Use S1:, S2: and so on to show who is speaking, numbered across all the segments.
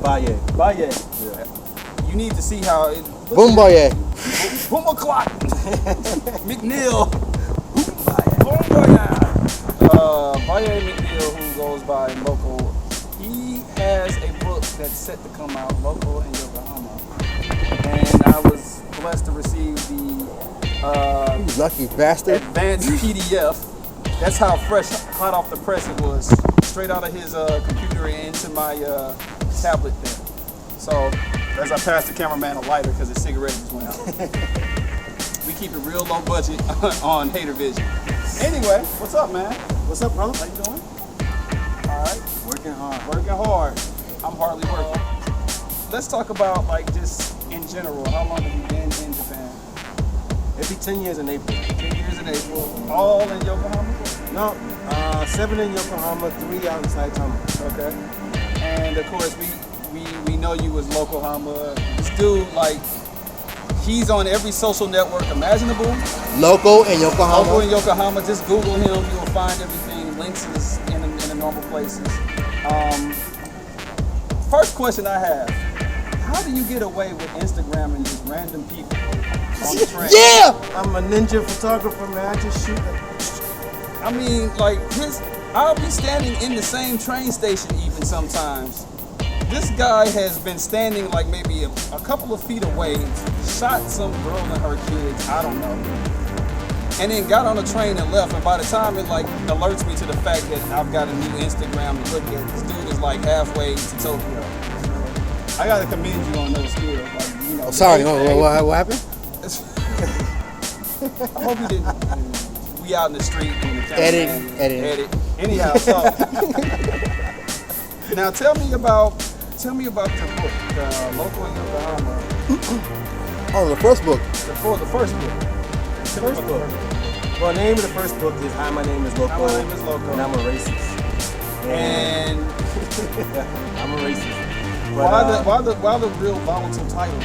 S1: Baye.
S2: Baye.
S1: Yeah.
S2: You need to see how it.
S3: Boom Baye.
S2: Boom o'clock. McNeil. Boom Baye McNeil, who goes by Loco, he has a book that's set to come out, Loco in Yokohama. And I was blessed to receive the
S3: Lucky bastard.
S2: advanced PDF. That's how fresh, hot off the press it was. Straight out of his computer and into my tablet there. So, as I passed the cameraman a lighter because his cigarette just went out. We keep it real low budget on HaterVision. Anyway, what's up, man?
S1: What's up, bro?
S2: How you doing? All right.
S1: Working hard.
S2: Working hard. I'm hardly working. Let's talk about, like, just in general. How long have you been in Japan?
S1: It'll be 10 years in April.
S2: 10 years in April. All in Yokohama?
S1: No, 7 in Yokohama, 3 out in Saitama.
S2: Okay. And of course, we know you was Yokohama. This dude, like, he's on every social network imaginable.
S3: Loco in Yokohama.
S2: Loco in Yokohama. Just Google him. You'll find everything. Links is in the normal places. First question I have: how do you get away with Instagramming just random people on the train?
S3: Yeah!
S1: I'm a ninja photographer, man. I just shoot.
S2: I mean, like, I'll be standing in the same train station even sometimes. This guy has been standing like maybe a couple of feet away, shot some girl and her kids, I don't know, and then got on a train and left. And by the time it like alerts me to the fact that I've got a new Instagram to look at, this dude is like halfway to Tokyo. I gotta commend you on those skills. Like, you know.
S3: Sorry, what happened?
S2: I hope you didn't. We out in the street. And the
S3: Edit.
S2: Anyhow, so now tell me about your book, Loco in Yokohama.
S3: Oh, the first book.
S2: The first book.
S1: Well, the name of the first book is Hi, My Name is Loco.
S2: My name is Loco.
S1: And I'm a racist.
S2: And
S1: I'm a racist.
S2: Why the real volatile title?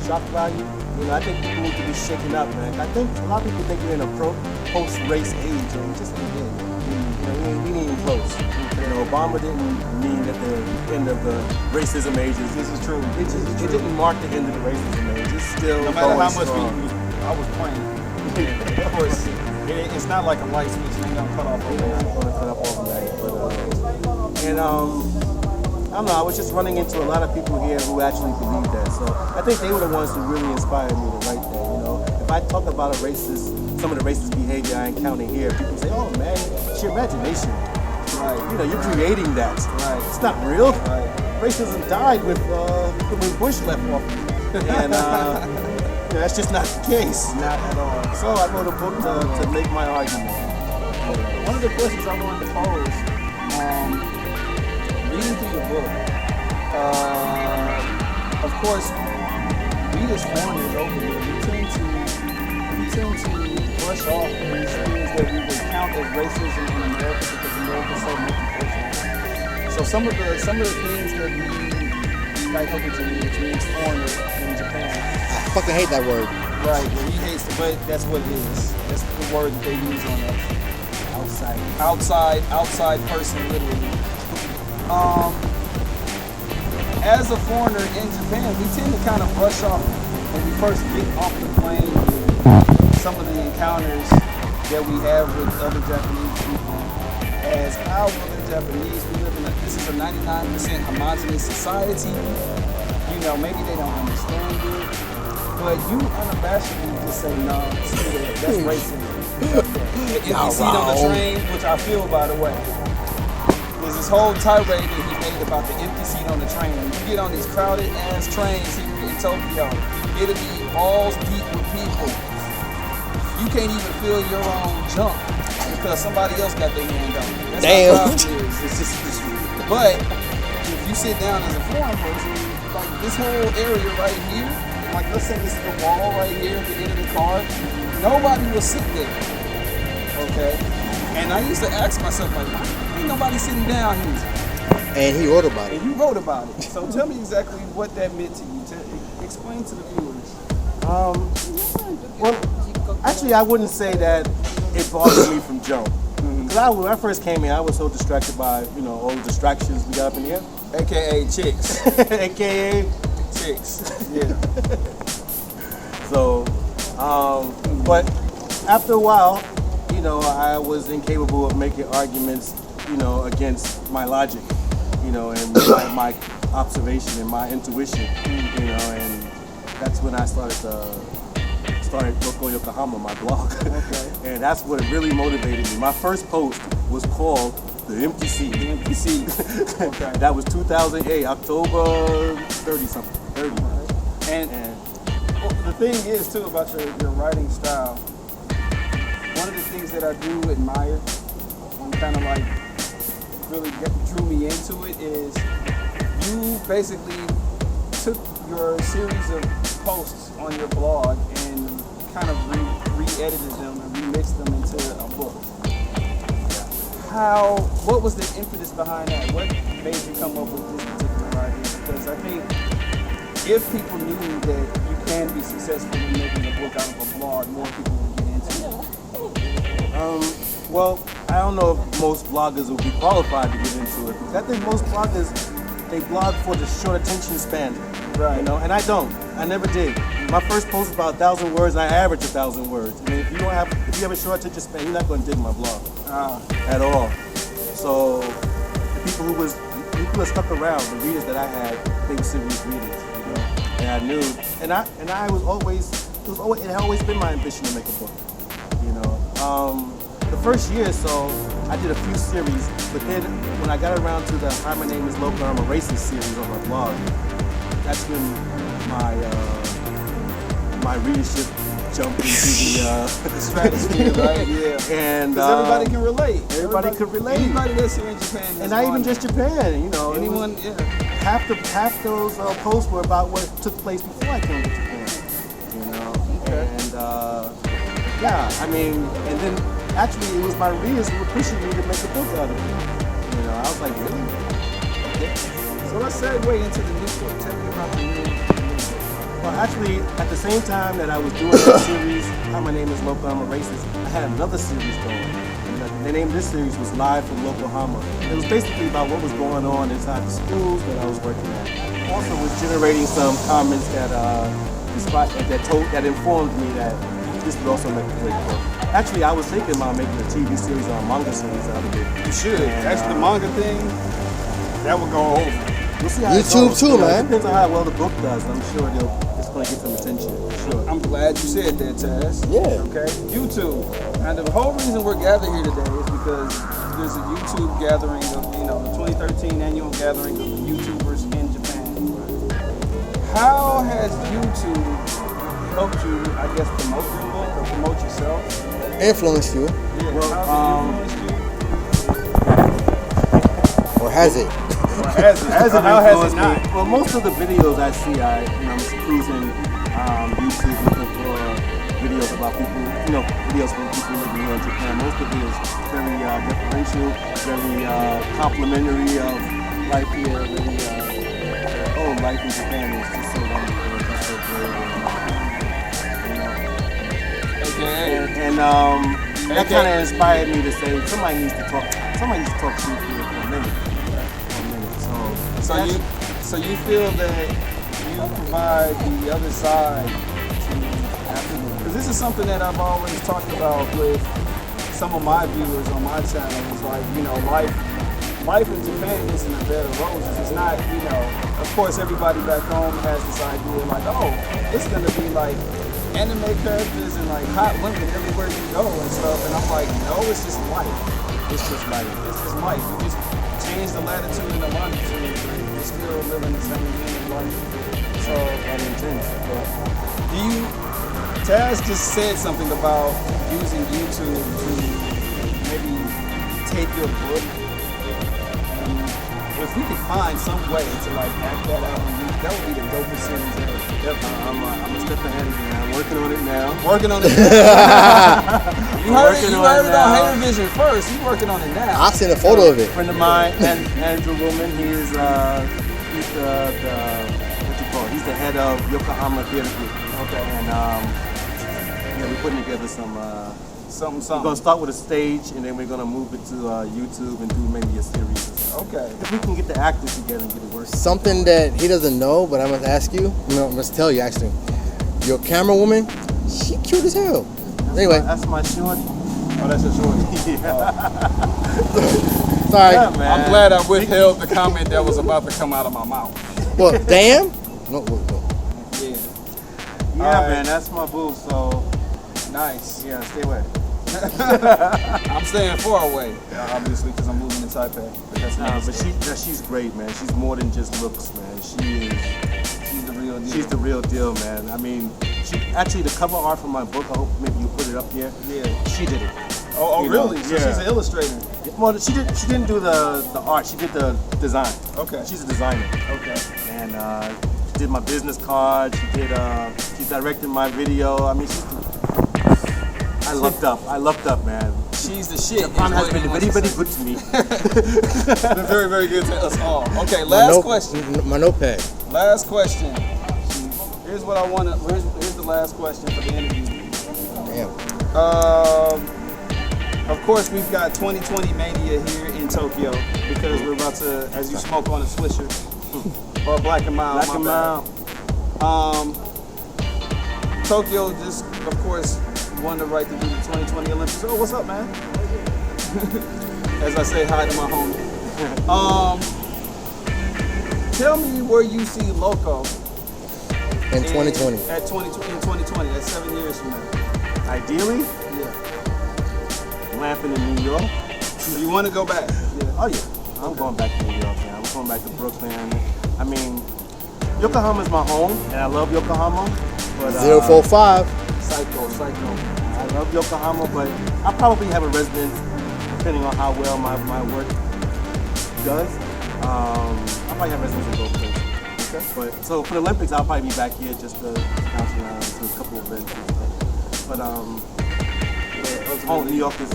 S1: Shock value. You know, I think people need to be shaken up, man. I think a lot of people think we're in a post-race age, and we just ain't there. You know, we ain't even close. You know, Obama didn't mean that the end of the racism age is. This is true. It didn't mark the end of the racism age. It's still
S2: no matter how much
S1: strong.
S2: I was playing. Of course, it's not like a light switch. It ain't gonna cut off overnight.
S1: It's gonna cut off overnight. But I don't know, I was just running into a lot of people here who actually believe that. So I think they were the ones who really inspired me to write that, you know. If I talk about some of the racist behavior I encounter here, people say, oh man, it's your imagination.
S2: Right.
S1: You know, you're creating that.
S2: Right.
S1: It's not real.
S2: Right.
S1: Racism died when Bush left office. And that's just not the case.
S2: Not at all.
S1: So I wrote a book to make my argument.
S2: One of the questions I wanted to pose, reading through your book, of course, we as foreigners over here, we tend to brush off these things that we would count as racism in America because America is so multicultural. So some of the things that we like which means foreigner in Japan.
S3: I fucking hate that word.
S2: Right, well, he hates it, but that's what it is. That's the word that they use on us. Outside person, literally. As a foreigner in Japan, we tend to kind of brush off when we first get off the plane some of the encounters that we have with other Japanese people. As how the Japanese, this is a 99% homogenous society. You know, maybe they don't understand it, but you unabashedly just say, no, that's racism. The empty seat on the train, which I feel, by the way. There's this whole tirade that he made about the empty seat on the train. When you get on these crowded ass trains here in Tokyo, it'll be balls deep with people. You can't even feel your own jump because somebody else got their hand on it. That's how crowded it is. It's just, but if you sit down as a foreign person, like this whole area right here, like let's say this is the wall right here at the end of the car, nobody will sit there. Okay? And I used to ask myself, like, why ain't nobody sitting down here?
S3: And he wrote about it.
S2: And you wrote about it. So tell me exactly what that meant to you. Explain to the viewers.
S1: Well, actually, I wouldn't say that it bothered me from jump. Because when I first came in, I was so distracted by, all the distractions we got up in here.
S2: AKA chicks.
S1: AKA
S2: chicks. Yeah.
S1: So, but after a while, I was incapable of making arguments, against my logic, and my observation and my intuition, and that's when I started Loco Yokohama, my blog.
S2: Okay.
S1: And that's what really motivated me. My first post was called The Empty Seat.
S2: The Empty Seat. Okay.
S1: That was 2008, October 30-something. 30.
S2: And well, the thing is, too, about your writing style, one of the things that I do admire and kind of like really drew me into it is you basically took your series of posts on your blog and kind of re-edited them and remixed them into a book. What was the impetus behind that? What made you come up with this particular idea? Because I think if people knew that you can be successful in making a book out of a blog, more people would get into it.
S1: Well, I don't know if most bloggers would be qualified to get into it. Because I think most bloggers, they blog for the short attention span.
S2: Right.
S1: And I don't. I never did. My first post was about 1,000 words, and I average 1,000 words. I mean, if you have a short attention span, you're not going to dig my blog at all. So the people who stuck around, the readers that I had, they were serious readers. And I knew, and I was always, it had always been my ambition to make a book. The first year or so, I did a few series, but then when I got around to the Hi, My Name is Loco, I'm a Racist series on my blog, that's when my readership jumped into the
S2: stratosphere, right? Yeah.
S1: And
S2: because everybody can relate.
S1: Everybody could relate.
S2: Anybody that's here in Japan,
S1: and not even just Japan.
S2: Anyone, yeah.
S1: Half those posts were about what took place before I came to Japan.
S2: Okay.
S1: And and then actually it was my readers who were pushing me to make a book out of it. I was like, really? Okay.
S2: So let's segue into the new book. Tell me about the new book.
S1: Well, actually, at the same time that I was doing that series, Hi, My Name is Loco, I'm a Racist, I had another series going. The name of this series was Live from Yokohama. It was basically about what was going on inside the schools that I was working at. Also was generating some comments that informed me that this would also make a great book. Actually, I was thinking about making a TV series or a manga series out of it.
S2: You should. That's the manga thing. That would go over.
S1: We'll see how
S3: YouTube
S1: it goes.
S3: too, man.
S1: It depends on how well the book does. I'm sure it's going to get some attention. Sure.
S2: I'm glad you said that, Taz.
S3: Yeah.
S2: Okay. YouTube. And the whole reason we're gathered here today is because there's a YouTube gathering of, the 2013 annual gathering of the YouTubers in Japan. How has YouTube helped you, I guess, promote your book or promote yourself?
S3: Influenced you.
S2: Yeah.
S1: Well,
S2: how's it influenced you?
S3: Or has it?
S2: How has it not?
S1: Well, most of the videos I see, I'm cruising YouTube looking for videos about people, videos from people living here in Japan. Most of it is very differential, very complimentary of life here. Life in Japan is just so wonderful, it's just so great. And that kind of inspired me to say somebody needs to talk truth here for a minute.
S2: So you feel that you provide the other side to Africa? Because this is something that I've always talked about with some of my viewers on my channel. It's like, life in Japan isn't a bed of roses. It's not, of course everybody back home has this idea like, it's gonna be like anime characters and like hot women everywhere you go and stuff. And I'm like, no, it's just life. It's just life. It's just life. You just change the latitude and the longitude, but you're still living the same human life. So that intense. Taz just said something about using YouTube to maybe take your book. If we could find some way to act that out on YouTube, that would be the dopest series ever. I'm a step ahead of you, man. I'm working on it now. Working on it now. You heard it on HaterVision first. You're working on it now.
S3: I seen a photo of it.
S1: A friend of mine, Andrew Woolman, he's the he's the head of Yokohama Theater Group. Okay. And we're putting together some
S2: Something,
S1: We're
S2: something.
S1: gonna start with a stage, and then we're gonna move it to YouTube and do maybe a series.
S2: Okay.
S1: If we can get the actors together and get it working.
S3: Something that he doesn't know, but I must ask you. No, I must tell you actually. Your camera woman, she cute as hell. Anyway,
S1: That's my shorty.
S2: Oh, that's a shorty.
S3: sorry.
S1: Yeah, man.
S2: I'm glad I withheld the comment that was about to come out of my mouth.
S3: Well, damn. No.
S2: Yeah.
S1: Yeah,
S2: Alright.
S1: man, that's my boo. So
S2: Nice.
S1: yeah, stay away.
S2: I'm staying far away, obviously, because I'm moving to Taipei. But that's
S1: Nah,
S2: nice.
S1: but she's great, man. She's more than just looks, man.
S2: She's the real deal.
S1: She's the real deal, man. I mean, she actually the cover art for my book. I hope maybe you put it up here.
S2: Yeah.
S1: She did it.
S2: Oh,
S1: You know,
S2: really? So
S1: yeah.
S2: she's an illustrator.
S1: Well, she didn't do the art. She did the design.
S2: Okay.
S1: She's a designer.
S2: Okay.
S1: And she did my business card. She directed my video. I mean, I lucked up, man.
S2: She's the shit.
S1: Japan
S2: is
S1: has
S2: what
S1: been
S2: he
S1: very,
S2: wants to
S1: very good to me.
S2: say. Been very, very good to us all. Okay, last question.
S3: My notepad.
S2: Last question. Here's what I want to. Here's the last question for the interview.
S3: Damn.
S2: Of course, we've got 2020 mania here in Tokyo because we're about to, as you smoke on a Swisher or a Black and Mild.
S1: Black and
S2: my
S1: mild.
S2: bad. Tokyo just, of course, won the right to do the 2020 Olympics. Oh, what's up, man? As I say hi to my homie. Tell me where you see Loco
S3: In 2020.
S2: At 2020. That's 7 years from now.
S1: Ideally,
S2: Yeah.
S1: lamping in New York.
S2: So you want to go back? Yeah.
S1: Oh yeah, I'm going back to New York, man. I'm going back to Brooklyn. I mean, Yokohama's my home, and I love Yokohama. But
S3: 045.
S2: Psycho.
S1: I love Yokohama, but I probably have a residence depending on how well my work does. I probably have residence in both places. Okay. But so for the Olympics, I'll probably be back here just to bounce around to a couple of events and stuff. But New York is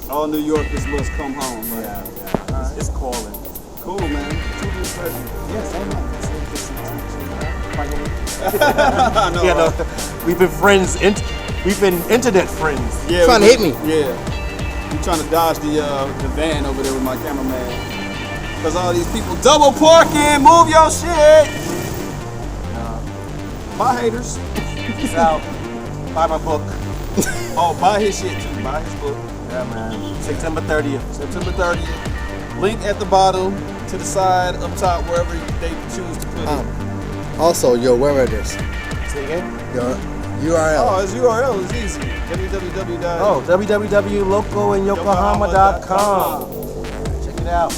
S2: All New Yorkers must come home. Right?
S1: yeah. It's calling.
S2: Cool, man.
S1: Yes, I know.
S2: I know.
S1: Yeah,
S2: right?
S1: no, we've been friends. We've been internet friends.
S2: Yeah,
S3: Trying to hit me.
S2: Yeah. You trying to dodge the van over there with my cameraman. Because all these people double parking. Move your shit. Bye, haters.
S1: Peace out. Buy my book.
S2: Oh, buy his shit too. Buy his book.
S1: Yeah, man. September 30th.
S2: September 30th. Link at the bottom, to the side, up top, wherever they choose to put it.
S3: Also, your web address.
S1: Say again?
S3: Your URL.
S2: Oh, his URL is easy. www.
S1: www.locoinyokohama.com. Check it out.